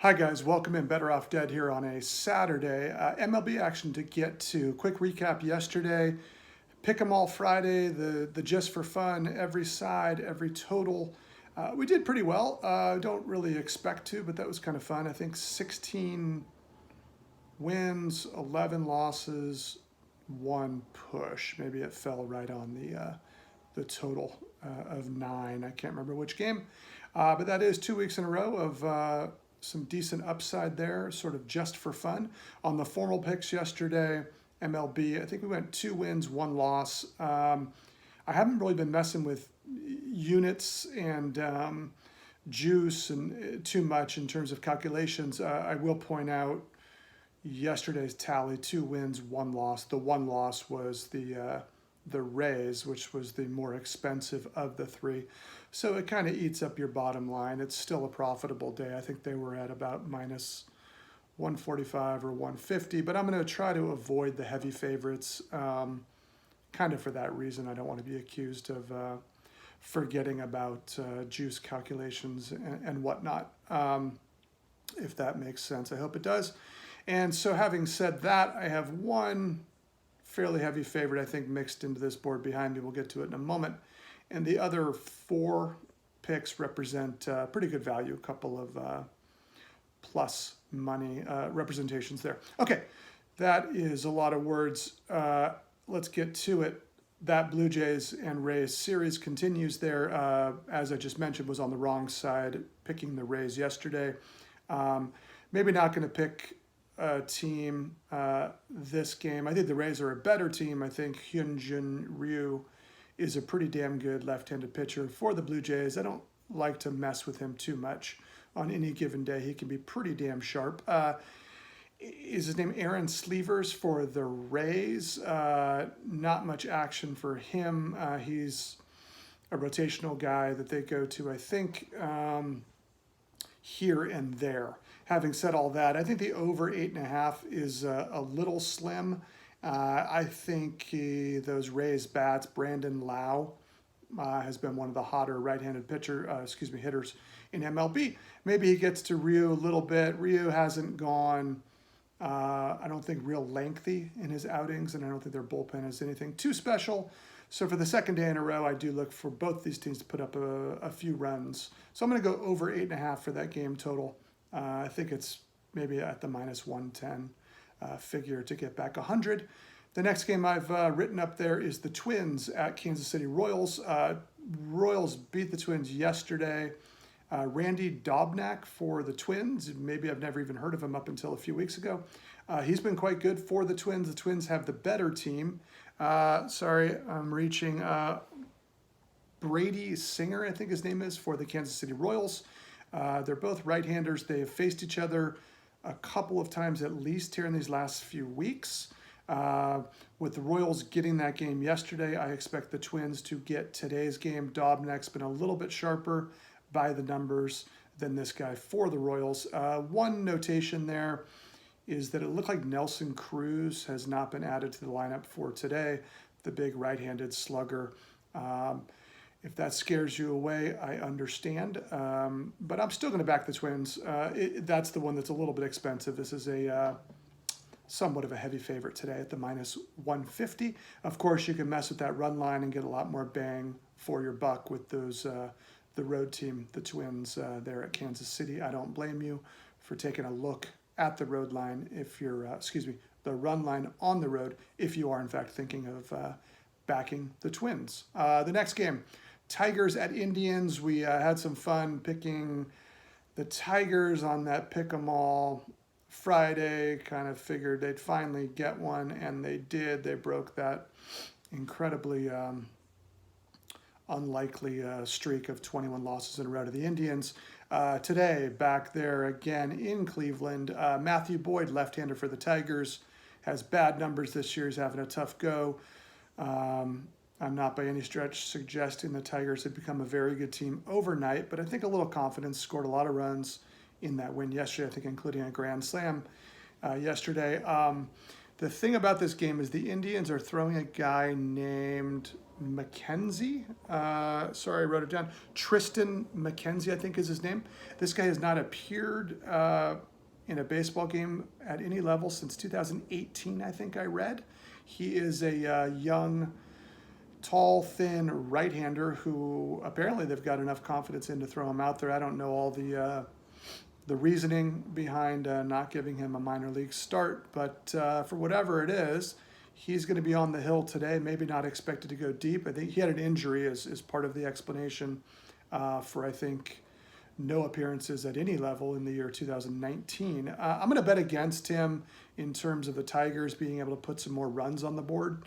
Hi guys, welcome in Better Off Dead here on a Saturday. MLB action to get to. Quick recap yesterday. Pick 'em all Friday, the just for fun, every side, every total. We did pretty well. Don't really expect to, but that was kind of fun. I think 16 wins, 11 losses, one push. Maybe it fell right on the total of 9. I can't remember which game, but that is 2 weeks in a row of some decent upside there, sort of just for fun. On the formal picks yesterday, MLB, I think we went 2 wins, 1 loss. I haven't really been messing with units and juice and too much in terms of calculations. I will point out yesterday's tally: 2 wins, 1 loss. The 1 loss was the Rays, which was the more expensive of the 3. So it kind of eats up your bottom line. It's still a profitable day. I think they were at about minus 145 or 150, but I'm going to try to avoid the heavy favorites, kind of for that reason. I don't want to be accused of forgetting about juice calculations and whatnot, if that makes sense. I hope it does. And so having said that, I have one fairly heavy favorite, I think, mixed into this board behind me. We'll get to it in a moment. And the other 4 picks represent pretty good value, a couple of plus money representations there. Okay, that is a lot of words. Let's get to it. That Blue Jays and Rays series continues there. As I just mentioned, was on the wrong side, picking the Rays yesterday. Maybe not going to pick team this game. I think the Rays are a better team. I think Hyunjin Ryu is a pretty damn good left-handed pitcher for the Blue Jays. I don't like to mess with him too much on any given day. He can be pretty damn sharp. Is his name Aaron Sleevers for the Rays? Not much action for him. He's a rotational guy that they go to, I think, here and there. Having said all that, I think the over 8.5 is a little slim. I think those Rays bats, Brandon Lau, has been one of the hotter right-handed hitters in MLB. Maybe he gets to Ryu a little bit. Ryu hasn't gone, I don't think, real lengthy in his outings, and I don't think their bullpen is anything too special. So for the second day in a row, I do look for both these teams to put up a few runs. So I'm going to go over 8.5 for that game total. I think it's maybe at the minus 110 figure to get back 100. The next game I've written up there is the Twins at Kansas City Royals. Royals beat the Twins yesterday. Randy Dobnak for the Twins. Maybe I've never even heard of him up until a few weeks ago. He's been quite good for the Twins. The Twins have the better team. Sorry, I'm reaching. Brady Singer, I think his name is, for the Kansas City Royals. They're both right-handers. They have faced each other a couple of times at least here in these last few weeks. With the Royals getting that game yesterday, I expect the Twins to get today's game. Dobnak's been a little bit sharper by the numbers than this guy for the Royals. One notation there is that it looked like Nelson Cruz has not been added to the lineup for today, the big right-handed slugger. If that scares you away, I understand. But I'm still going to back the Twins. That's the one that's a little bit expensive. This is a somewhat of a heavy favorite today at the minus 150. Of course, you can mess with that run line and get a lot more bang for your buck with those the road team, the Twins, there at Kansas City. I don't blame you for taking a look at the road line if you're, the run line on the road if you are in fact thinking of backing the Twins. The next game, Tigers at Indians. We had some fun picking the Tigers on that pick 'em all Friday. Kind of figured they'd finally get one, and they did. They broke that incredibly unlikely streak of 21 losses in a row to the Indians. Today, back there again in Cleveland, Matthew Boyd, left-hander for the Tigers, has bad numbers this year. He's having a tough go. I'm not by any stretch suggesting the Tigers had become a very good team overnight, but I think a little confidence. Scored a lot of runs in that win yesterday, I think including a grand slam yesterday. The thing about this game is the Indians are throwing a guy named McKenzie. Sorry, I wrote it down. Tristan McKenzie, I think is his name. This guy has not appeared in a baseball game at any level since 2018, I think I read. He is a young, tall, thin right-hander who apparently they've got enough confidence in to throw him out there. I don't know all the reasoning behind not giving him a minor league start, but for whatever it is, he's going to be on the hill today, maybe not expected to go deep. I think he had an injury as part of the explanation for, I think, no appearances at any level in the year 2019. I'm going to bet against him in terms of the Tigers being able to put some more runs on the board.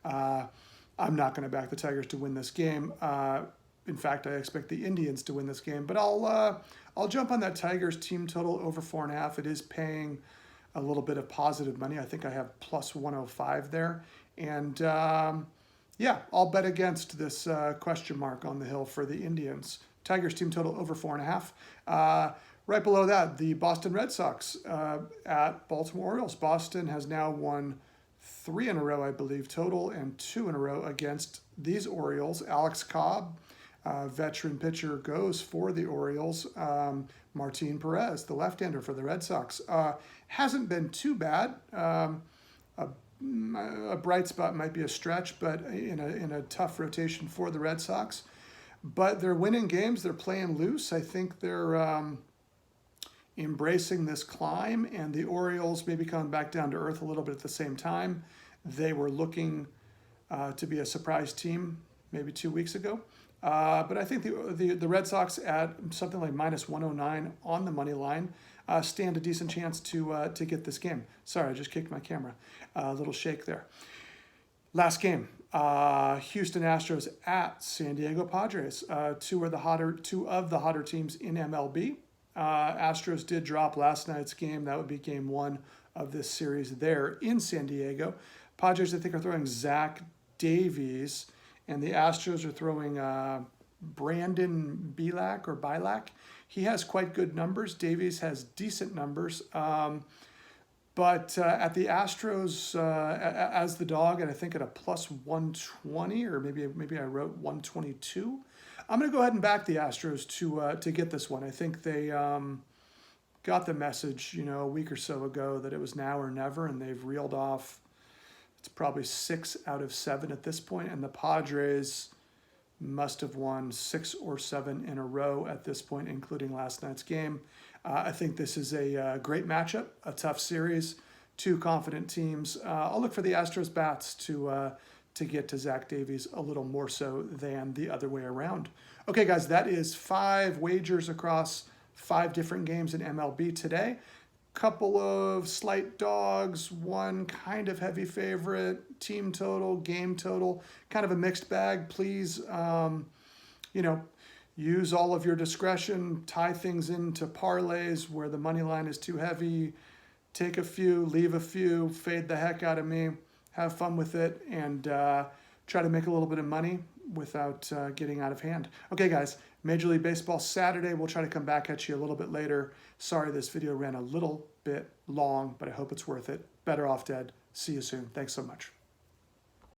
I'm not going to back the Tigers to win this game. In fact, I expect the Indians to win this game, but I'll jump on that Tigers team total over 4.5. It is paying a little bit of positive money. I think I have plus 105 there. And yeah, I'll bet against this question mark on the hill for the Indians. Tigers team total over 4.5. Right below that, the Boston Red Sox at Baltimore Orioles. Boston has now won 3 in a row, I believe, total, and 2 in a row against these Orioles. Alex Cobb, veteran pitcher, goes for the Orioles. Martin Perez, the left-hander for the Red Sox, hasn't been too bad. A bright spot might be a stretch, but in a tough rotation for the Red Sox. But they're winning games. They're playing loose. I think they're embracing this climb, and the Orioles maybe coming back down to earth a little bit at the same time. They were looking to be a surprise team maybe 2 weeks ago. But I think the Red Sox at something like minus 109 on the money line stand a decent chance to get this game. Sorry, I just kicked my camera. A little shake there. Last game, Houston Astros at San Diego Padres. Two of the hotter teams in MLB. Astros did drop last night's game. That would be game 1 of this series there in San Diego. Padres, I think, are throwing Zach Davies, and the Astros are throwing Brandon Bilak. He has quite good numbers. Davies has decent numbers. But at the Astros, as the dog, and I think at a plus 120, or maybe I wrote 122. I'm going to go ahead and back the Astros to get this one. I think they got the message, a week or so ago that it was now or never, and they've reeled off. It's probably 6 out of 7 at this point, and the Padres must have won 6 or 7 in a row at this point, including last night's game. I think this is a great matchup, a tough series, 2 confident teams. I'll look for the Astros bats to get to Zach Davies a little more so than the other way around. Okay, guys, that is 5 wagers across 5 different games in MLB today. Couple of slight dogs, 1 kind of heavy favorite, team total, game total, kind of a mixed bag. Please, use all of your discretion, tie things into parlays where the money line is too heavy, take a few, leave a few, fade the heck out of me, have fun with it, and try to make a little bit of money without getting out of hand. Okay, guys, Major League Baseball Saturday. We'll try to come back at you a little bit later. Sorry this video ran a little bit long, but I hope it's worth it. Better off dead. See you soon. Thanks so much.